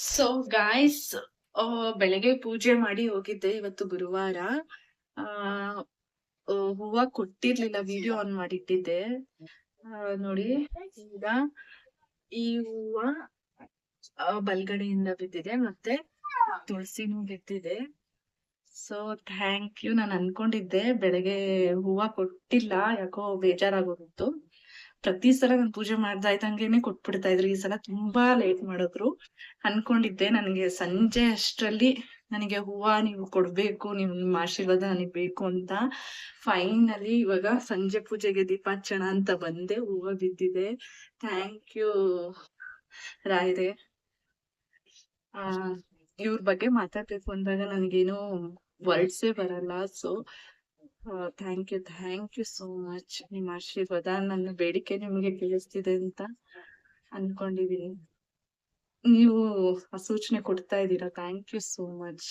So guys, ಬೆಳಗ್ಗೆ ಪೂಜೆ ಮಾಡಿ ಹೋಗಿದ್ದೆ. ಇವತ್ತು ಗುರುವಾರ. ಆ ಹೂವ ಕೊಟ್ಟಿರ್ಲಿಲ್ಲ, ವಿಡಿಯೋ ಆನ್ ಮಾಡಿಟ್ಟಿದ್ದೆ. ನೋಡಿ, ಈಗ ಈ ಹೂವ ಬಲ್ಗಡೆಯಿಂದ ಬಿದ್ದಿದೆ, ಮತ್ತೆ ತುಳಸಿನೂ ಬಿದ್ದಿದೆ. So thank you. ನಾನು ಅನ್ಕೊಂಡಿದ್ದೆ ಬೆಳಗ್ಗೆ ಹೂವ ಕೊಟ್ಟಿಲ್ಲ, ಯಾಕೋ ಬೇಜಾರಾಗೋಗಿತ್ತು. ಪ್ರತಿ ಸಲ ನಾನು ಪೂಜೆ ಮಾಡ್ತಾ ಇದ್ದಂಗೆನೆ ಕೊಟ್ಬಿಡ್ತಾ ಇದ್ರು. ಈ ಸಲ ತುಂಬಾ ಲೇಟ್ ಮಾಡಿದ್ರು. ಅನ್ಕೊಂಡಿದ್ದೆ ನನಗೆ ಸಂಜೆ ಅಷ್ಟ್ರಲ್ಲಿ ನನಗೆ ಹೂವ ನೀವು ಕೊಡ್ಬೇಕು, ನಿಮ್ಮ ಆಶೀರ್ವಾದ ನನಗೆ ಬೇಕು ಅಂತ. ಫೈನಲಿ ಇವಾಗ ಸಂಜೆ ಪೂಜೆಗೆ ದೀಪ ಹಚ್ಚೋಣ ಅಂತ ಬಂದೆ, ಹೂವ ಬಿದ್ದಿದೆ. ಥ್ಯಾಂಕ್ ಯು ರಾಯ್ರೆ. ಇವ್ರ ಬಗ್ಗೆ ಮಾತಾಡ್ಬೇಕು ಅಂದಾಗ ನನಗೇನು ವರ್ಡ್ಸೇ ಬರಲ್ಲ. So thank you so much. ನಿಮ್ಮ ಆಶೀರ್ವಾದ, ನನ್ನ ಬೇಡಿಕೆ ನಿಮಗೆ ಕೇಳಿಸ್ತಿದೆ ಅಂತ ಅನ್ಕೊಂಡಿದೀನಿ. ನೀವು ಆ ಸೂಚನೆ ಕೊಡ್ತಾ ಇದ್ದೀರಾ. Thank you so much.